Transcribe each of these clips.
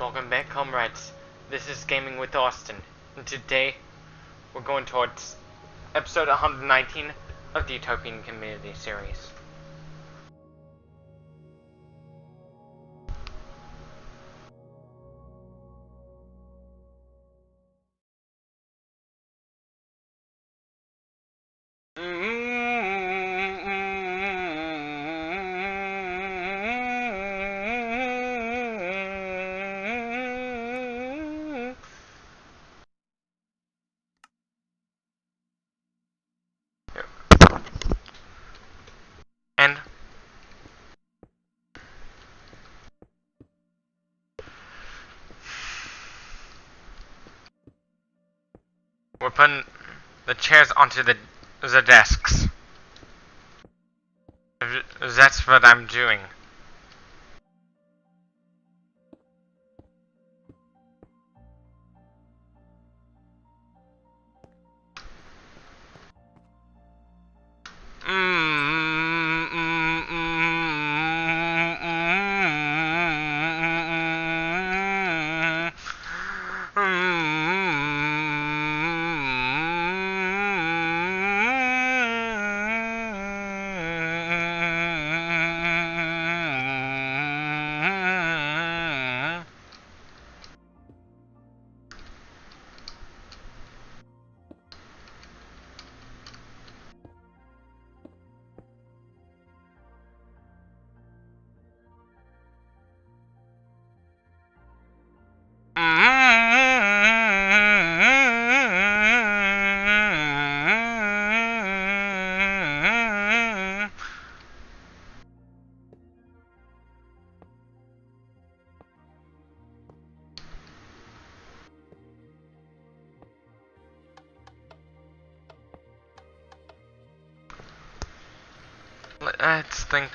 Welcome back, comrades. This is Gaming with Austin, and today we're going towards episode 119 of the Utopian Community series. And we're putting the chairs onto the desks. That's what I'm doing. Let's think.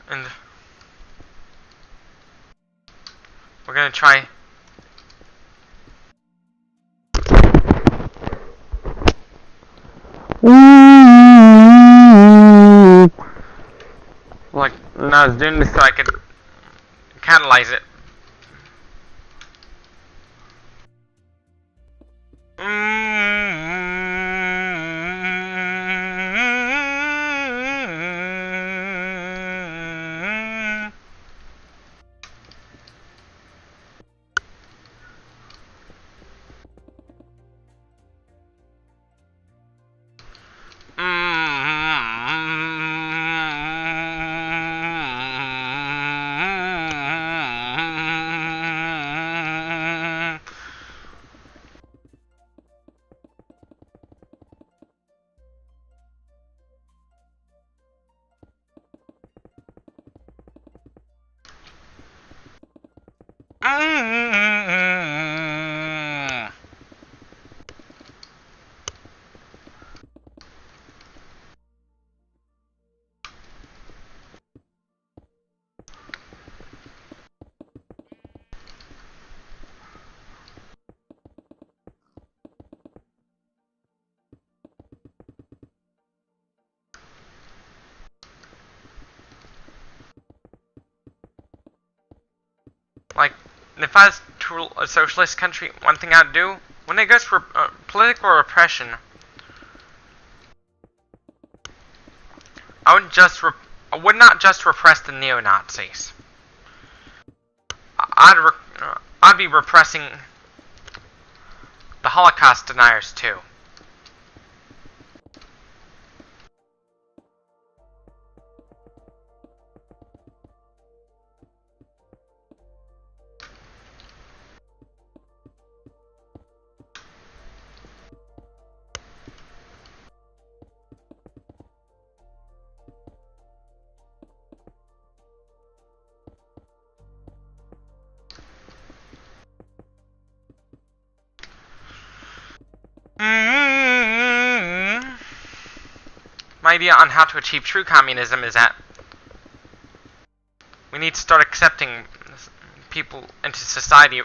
And we're gonna try. Like, no, I was doing this so I could catalyze it. Like, if I was to rule a socialist country, one thing I'd do, when it goes for political repression, I would not just repress the neo-Nazis. I'd be repressing the Holocaust deniers too. my idea on how to achieve true communism is that we need to start accepting people into society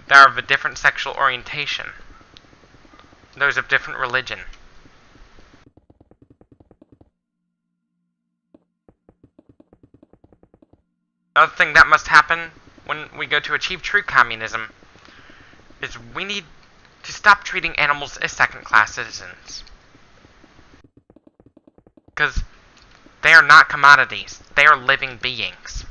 that are of a different sexual orientation, those of different religion. Another thing that must happen when we go to achieve true communism is we need to stop treating animals as second-class citizens. Because they are not commodities. They are living beings.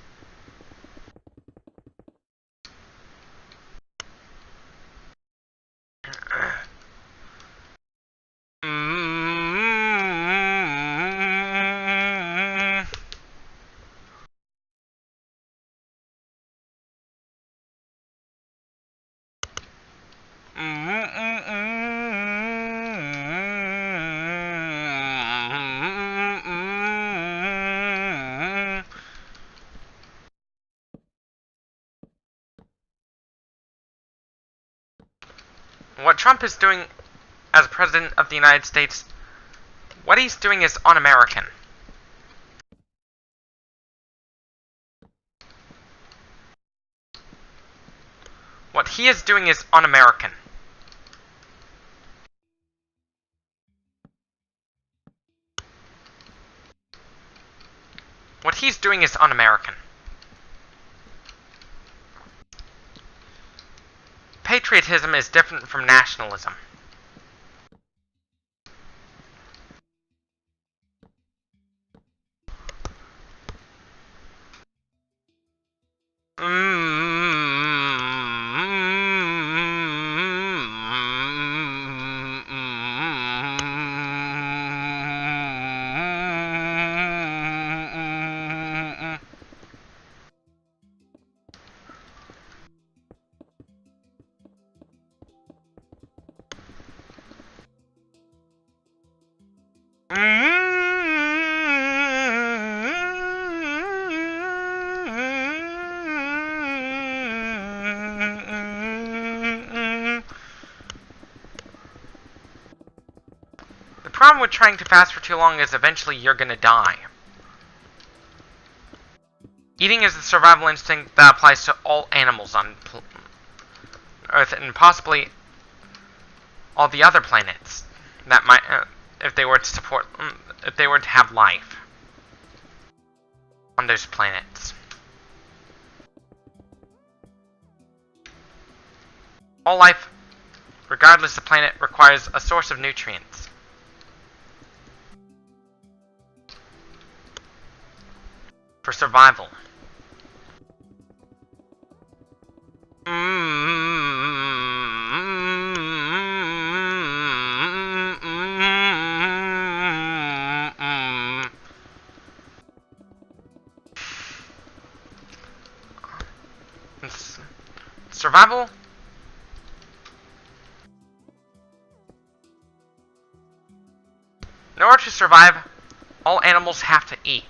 What Trump is doing as President of the United States, what he's doing is un-American. What he is doing is un-American. What he's doing is un-American. Patriotism is different from nationalism. The problem with trying to fast for too long is eventually you're gonna die. Eating is the survival instinct that applies to all animals on Earth and possibly all the other planets that might, if they were to have life on those planets. All life, regardless of planet, requires a source of nutrients. For survival. Survival? In order to survive, all animals have to eat.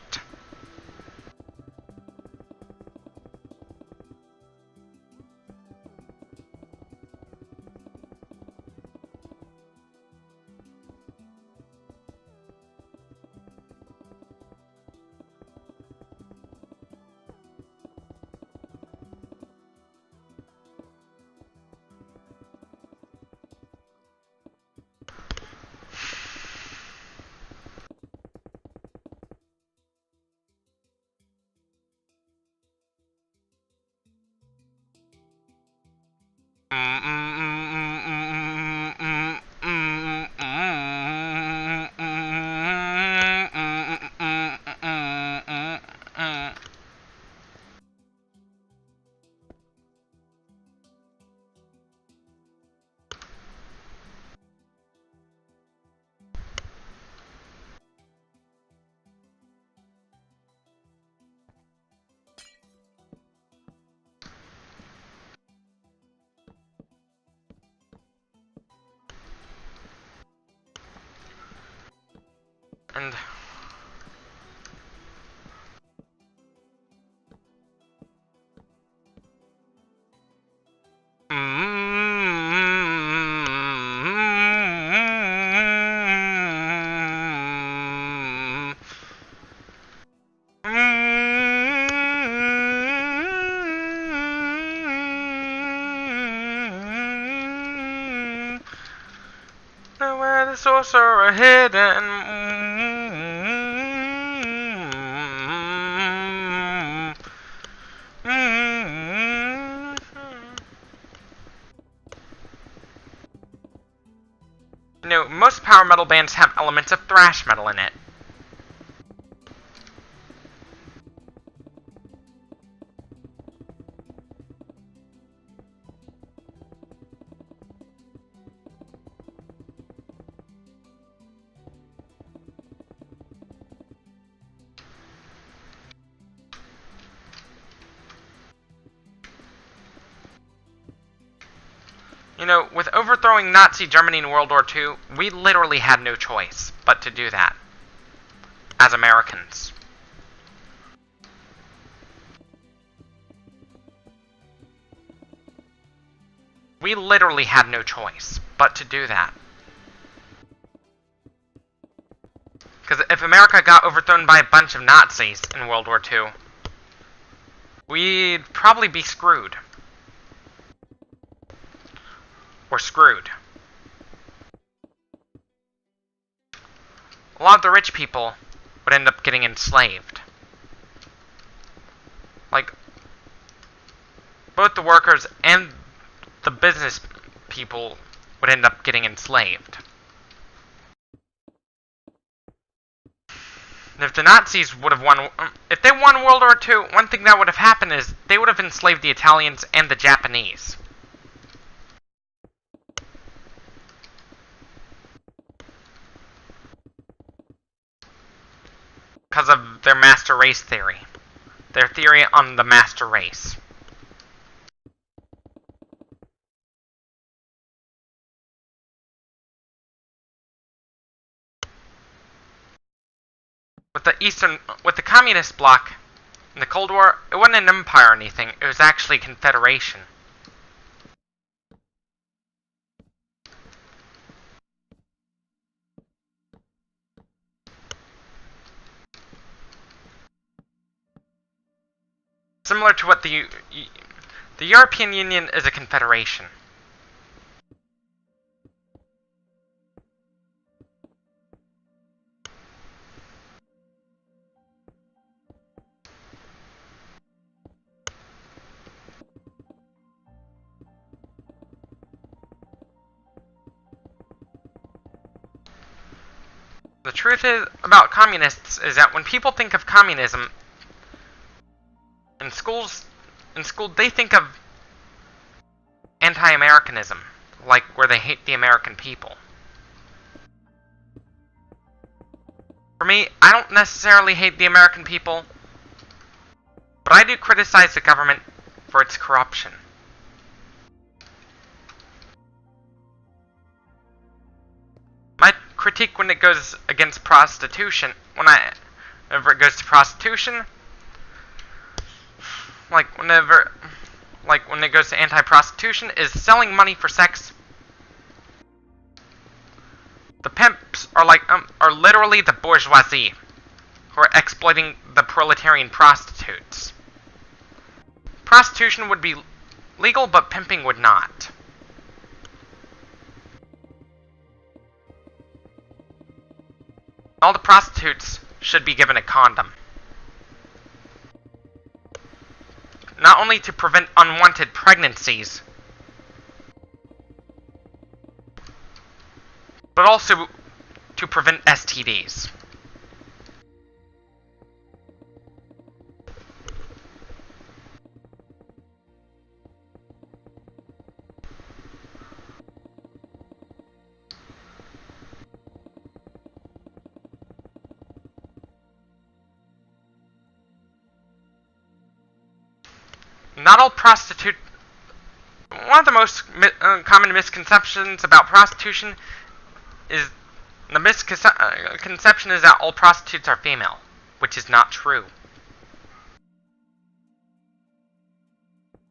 And sorcerer hidden. You know, most power metal bands have elements of thrash metal in it. You know, with overthrowing Nazi Germany in World War II, we literally had no choice but to do that. As Americans. We literally had no choice but to do that. Because if America got overthrown by a bunch of Nazis in World War II, we'd probably be screwed. We're screwed. A lot of the rich people would end up getting enslaved. Like, both the workers and the business people would end up getting enslaved. And if the Nazis would have won, if they won World War II, one thing that would have happened is they would have enslaved the Italians and the Japanese. Because of their master race theory. Their theory on the master race. With the communist bloc in the Cold War, it wasn't an empire or anything, it was actually a confederation. Similar to what the European Union is a confederation. The truth is about communists is that when people think of communism in school they think of anti-Americanism, like where they hate the American people. For me, I don't necessarily hate the American people, but I do criticize the government for its corruption. My critique when it goes against prostitution, whenever it goes to prostitution, when it goes to anti-prostitution, is selling money for sex. The pimps are literally the bourgeoisie, who are exploiting the proletarian prostitutes. Prostitution would be legal, but pimping would not. All the prostitutes should be given a condom. Not only to prevent unwanted pregnancies, but also to prevent STDs. Not all prostitute. One of the most common misconceptions about prostitution is conception is that all prostitutes are female, which is not true.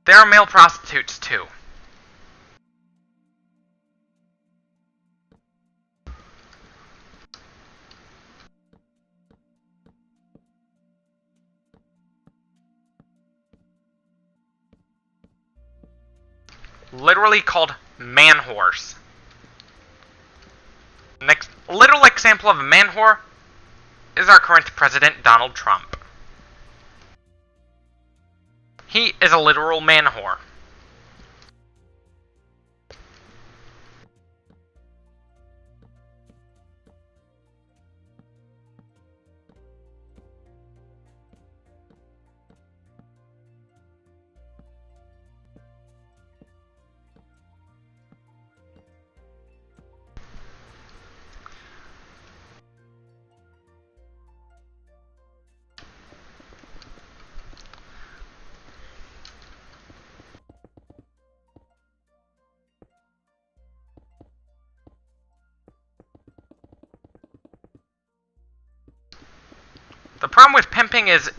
There are male prostitutes too. Literally called man-whores. Next literal example of a man whore is our current president, Donald Trump. He is a literal man whore. The problem with pimping is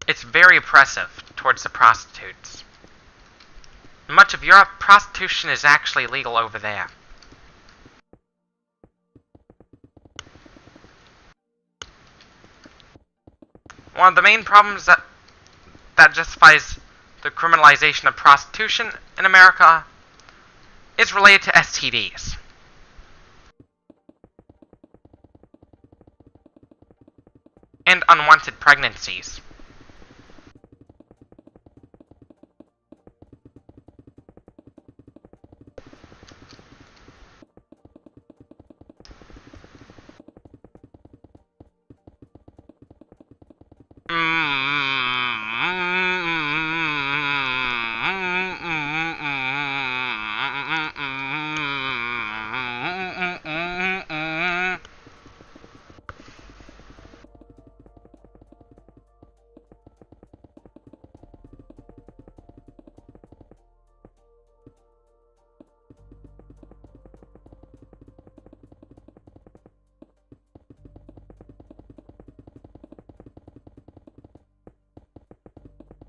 it's very oppressive towards the prostitutes. In much of Europe, prostitution is actually legal over there. One of the main problems that justifies the criminalization of prostitution in America is related to STDs. And unwanted pregnancies.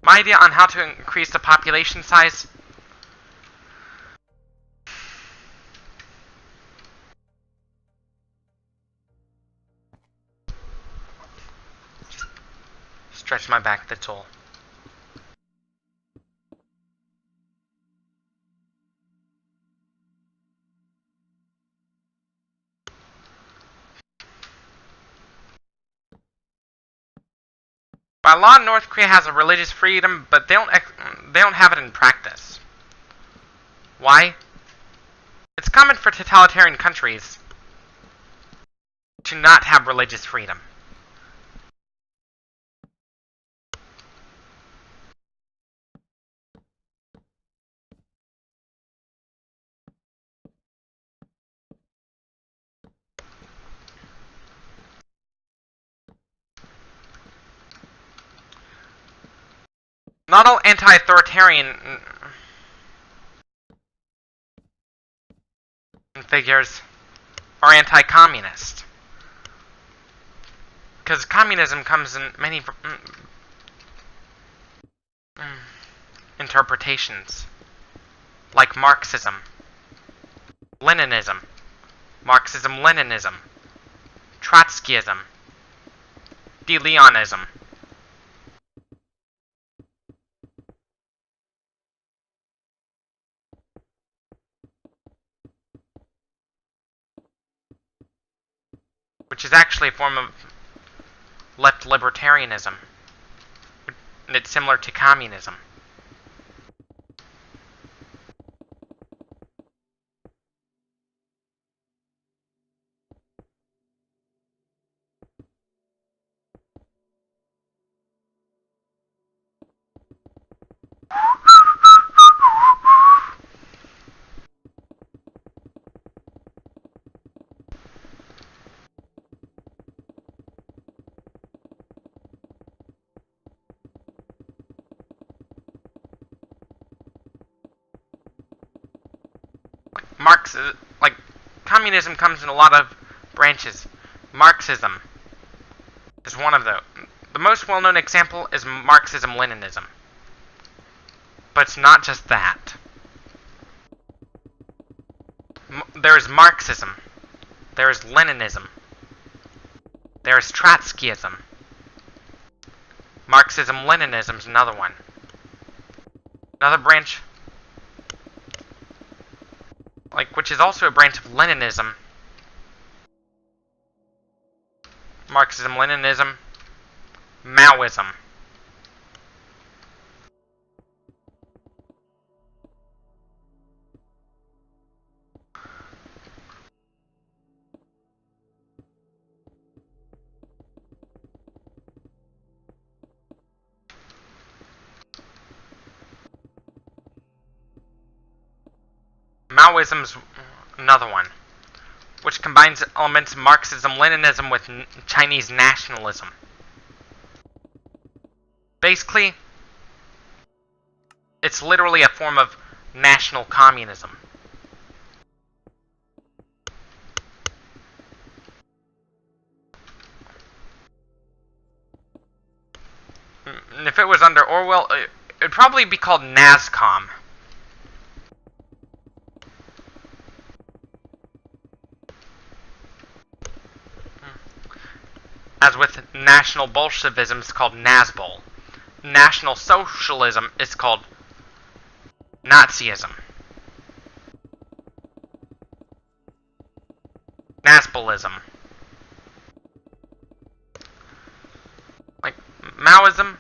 My idea on how to increase the population size stretch my back, that's all. By law, North Korea has a religious freedom, but they don't have it in practice. Why? It's common for totalitarian countries to not have religious freedom. Not all anti-authoritarian figures are anti-communist. Because communism comes in many interpretations. Like Marxism, Leninism, Marxism-Leninism, Trotskyism, De Leonism. Which is actually a form of left libertarianism. And it's similar to communism. Communism comes in a lot of branches. Marxism is one of them. The most well-known example is Marxism-Leninism. But it's not just that. There is Marxism. There is Leninism. There is Trotskyism. Marxism-Leninism is another one. Another branch which is also a branch of Leninism. Marxism, Leninism, Maoism. Maoism's another one, which combines elements of Marxism, Leninism with Chinese nationalism. Basically, it's literally a form of national communism. And if it was under Orwell, it'd probably be called NASCOM. As with National Bolshevism, it's called Nazbol. National Socialism is called Nazism. Nazbolism. Like Maoism,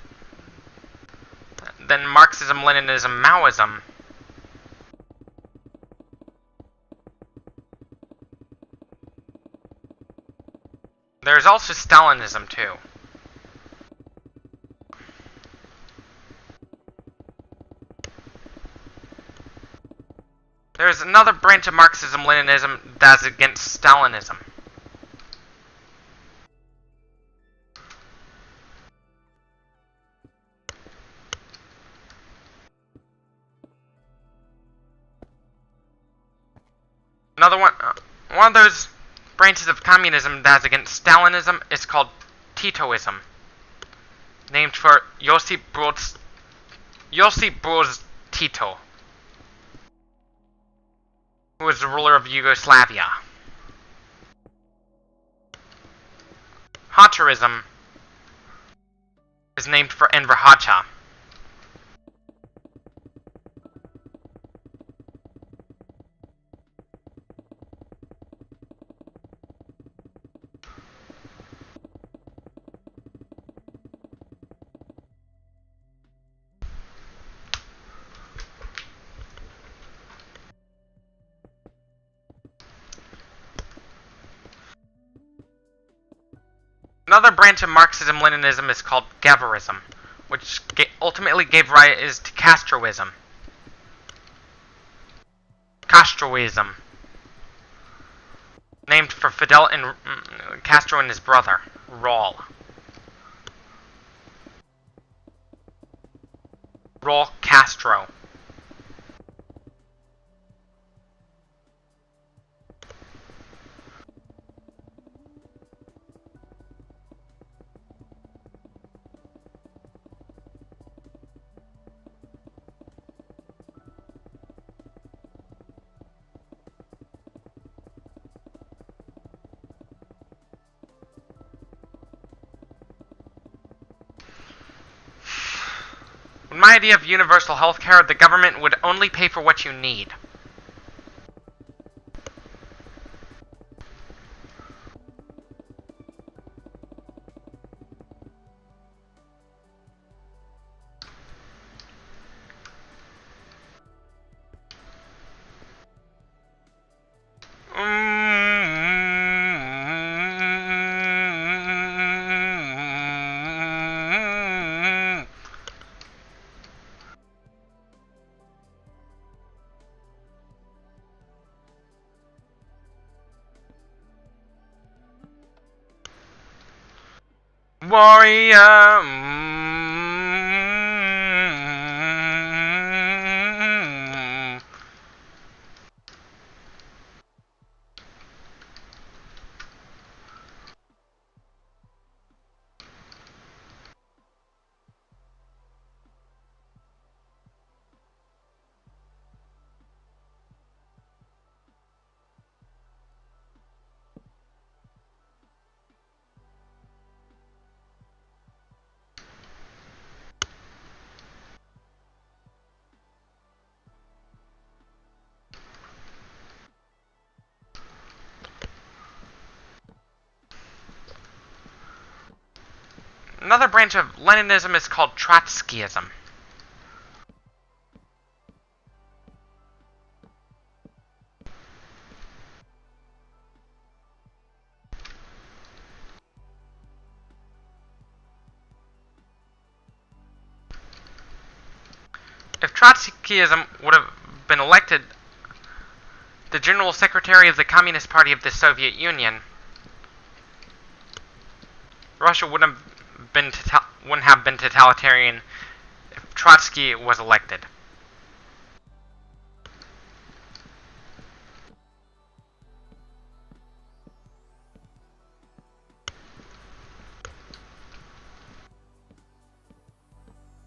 then Marxism, Leninism, Maoism. There's also Stalinism too. There's another branch of Marxism, Leninism that's against Stalinism. Another one of those branches of communism that's against Stalinism is called Titoism, named for Josip Broz Tito, who was the ruler of Yugoslavia. Hoxhaism is named for Enver Hoxha. Another branch of Marxism-Leninism is called Guevarism, which ultimately gave rise to Castroism. Castroism, named for Fidel and Castro and his brother, Raul. Raul Castro. With my idea of universal healthcare, the government would only pay for what you need. Warrior. Another branch of Leninism is called Trotskyism. If Trotskyism would have been elected the General Secretary of the Communist Party of the Soviet Union, Russia wouldn't have been totalitarian if Trotsky was elected.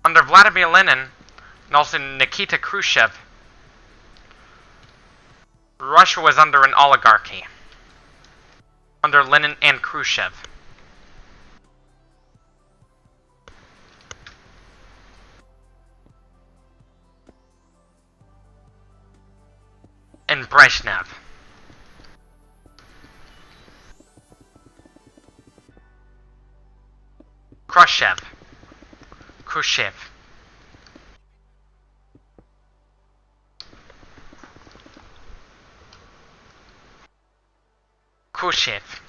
Under Vladimir Lenin and also Nikita Khrushchev, Russia was under an oligarchy. Under Lenin and Khrushchev. And Brezhnev. Khrushchev.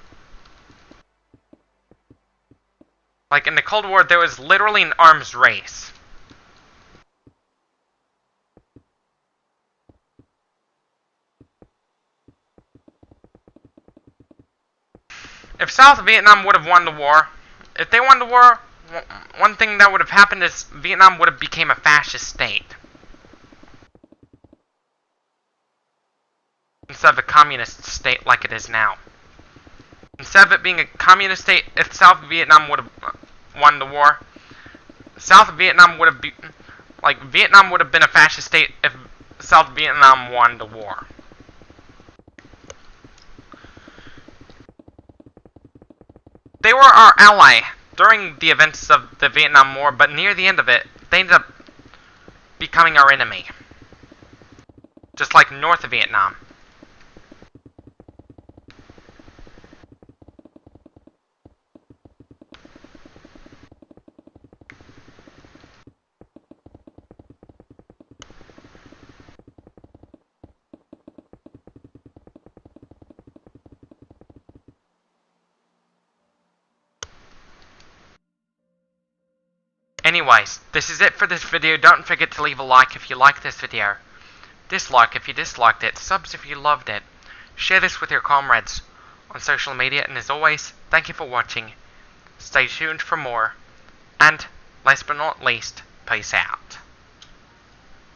Like in the Cold War, there was literally an arms race. If South Vietnam would have won the war, if they won the war, one thing that would have happened is Vietnam would have become a fascist state. Instead of a communist state like it is now. Instead of it being a communist state, if South Vietnam would have won the war, South Vietnam would have been, like, Vietnam would have been a fascist state if South Vietnam won the war. They were our ally during the events of the Vietnam War, but near the end of it, they ended up becoming our enemy. Just like North Vietnam. Anyways, this is it for this video. Don't forget to leave a like if you like this video. Dislike if you disliked it. Subs if you loved it. Share this with your comrades on social media. And as always, thank you for watching. Stay tuned for more. And, last but not least, peace out.